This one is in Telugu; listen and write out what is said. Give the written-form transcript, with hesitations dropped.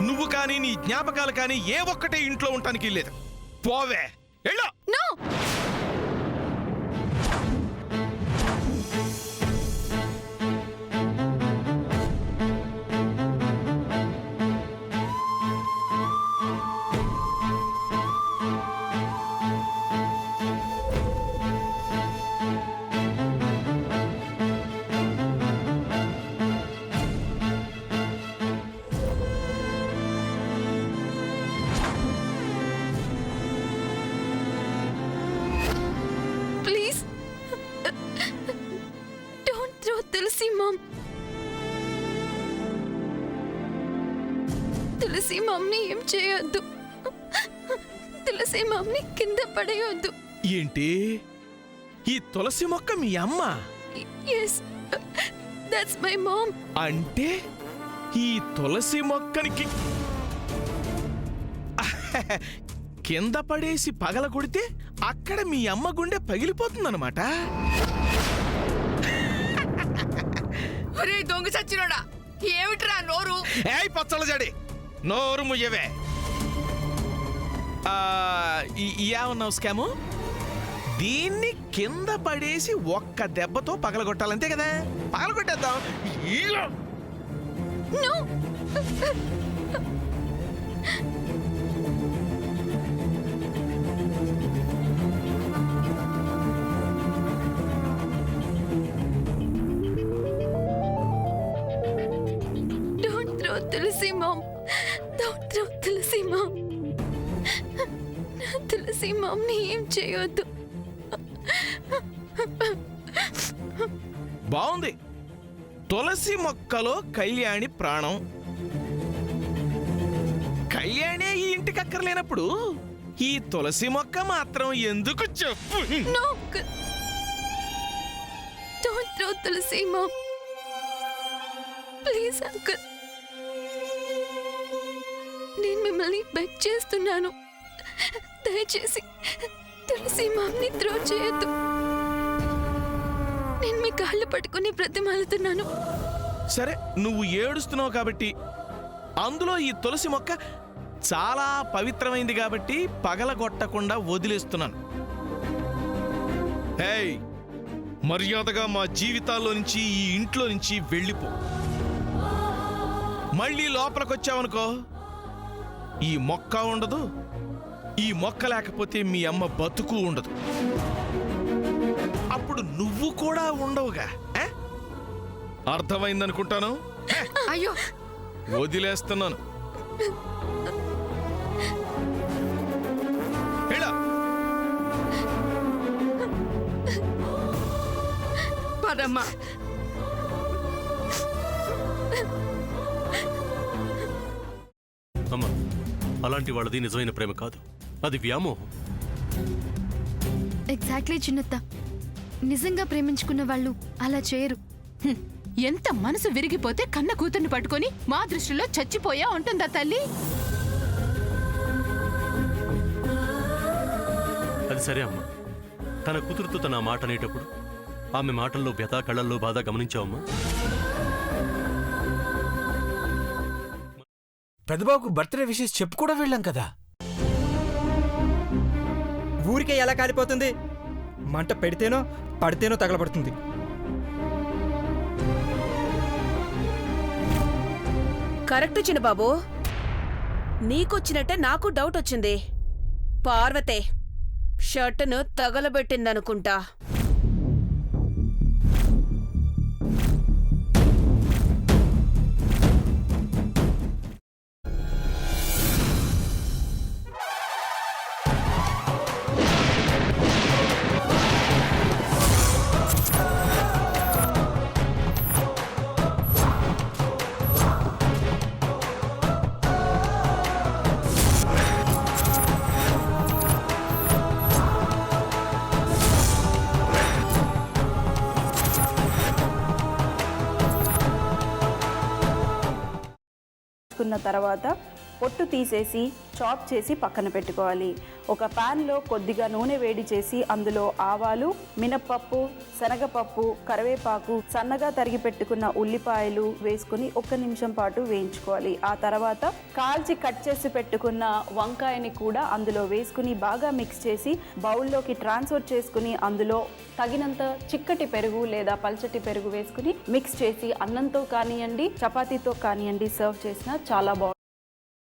నువ్వు కానీ నీ జ్ఞాపకాలు కానీ ఏ ఒక్కటే ఇంట్లో ఉండటానికి లేదు. పోవే, వెళ్ళు. నో. తులసి మామ్, తులసి మామ్ని ఏం చేయొద్దు. తులసి మామ్ని కింద పడేయొద్దు. ఏంటి, ఈ తులసి మొక్క మీ అమ్మ? yes, that's my mom. అంటే ఈ తులసి మొక్కని కింద పడేసి పగల కొడితే అక్కడ మీ అమ్మ గుండె పగిలిపోతుందన్నమాట. ఒరే దొంగ చచ్చినోడా, ఏమిట్రా నోరు? ఏయ్ పచ్చళ్ళ జడి, నోరు ముయ్యవే. ఏమన్నావు స్కాము? దీన్ని కింద పడేసి ఒక్క దెబ్బతో పగలగొట్టాలంతే కదా? పగలగొట్టేద్దాం. No. తులసి మామ్, తులసి మామ్, తులసి మామ్ని ఏం చేయొద్దు. బాగుంది. తులసి మొక్కలో కళ్యాణి ప్రాణం. కళ్యాణి ఈ ఇంటికి అక్కర్లేనప్పుడు ఈ తులసి మొక్క మాత్రం ఎందుకు చెప్పు? No, don't throw Tulasi mom. Please uncle, నేను మిమ్మల్ని బెగ్ చేస్తున్నాను, దయచేసి తులసి మామ్ని త్రో చేయొద్దు. నేను మీ కాళ్ళు పట్టుకుని బ్రతిమాలుతున్నాను. సరే, నువ్వు ఏడుస్తున్నావు కాబట్టి, అందులో ఈ తులసి మొక్క చాలా పవిత్రమైంది కాబట్టి పగలగొట్టకుండా వదిలేస్తున్నాను. హేయ్, మర్యాదగా మా జీవితాల్లో నుంచి, ఈ ఇంట్లో నుంచి వెళ్ళిపో. మళ్ళీ లోపలికొచ్చావనుకో, ఈ మొక్క ఉండదు, ఈ మొక్క లేకపోతే మీ అమ్మ బతుకు ఉండదు. అప్పుడు నువ్వు కూడా ఉండవుగా. అర్థమైందనుకుంటాను. అయ్యో, వదిలేస్తున్నాను. పదమ్మా. అమ్మా, అలాంటి వాళ్ళది నిజమైన ప్రేమ కాదు, అది వ్యామోహం. ఎగ్జాక్ట్లీ చిన్నత్త, నిజంగా ప్రేమించుకున్న వాళ్ళు అలా చేయరు. ఎంత మనసు విరిగిపోతే కన్న కూతుర్ని పట్టుకొని మా దృష్టిలో చచ్చిపోయా ఉంటుందా తల్లి? అది సరే అమ్మా, తన కూతురుతో తన మాట అనేటప్పుడు ఆమె మాటల్లో వ్యథ, కళ్ళల్లో బాధ గమనించావమ్మా? పెద్దబాబుకు బర్త్డే విషెస్ చెప్పు కూడా వెళ్ళాం కదా. ఊరికే ఎలా కాలిపోతుంది? మంట పెడితేనో పడితేనో తగలబడుతుంది. కరెక్ట్ చిన్నబాబు, నీకొచ్చినట్టే నాకు డౌట్ వచ్చింది. పార్వతే షర్టును తగలబెట్టిందనుకుంటా. తర్వాత పొట్టు తీసేసి చాప్ చేసి పక్కన పెట్టుకోవాలి. ఒక ప్యాన్లో కొద్దిగా నూనె వేడి చేసి అందులో ఆవాలు, మినప్పప్పు, శనగపప్పు, కరివేపాకు, సన్నగా తరిగి పెట్టుకున్న ఉల్లిపాయలు వేసుకుని 1 నిమిషం పాటు వేయించుకోవాలి. ఆ తర్వాత కాల్చి కట్ చేసి పెట్టుకున్న వంకాయని కూడా అందులో వేసుకుని బాగా మిక్స్ చేసి బౌల్లోకి ట్రాన్స్ఫర్ చేసుకుని అందులో తగినంత చిక్కటి పెరుగు లేదా పల్చటి పెరుగు వేసుకుని మిక్స్ చేసి అన్నంతో కానివ్వండి, చపాతీతో కానివ్వండి సర్వ్ చేసినా చాలా బాగుంటుంది.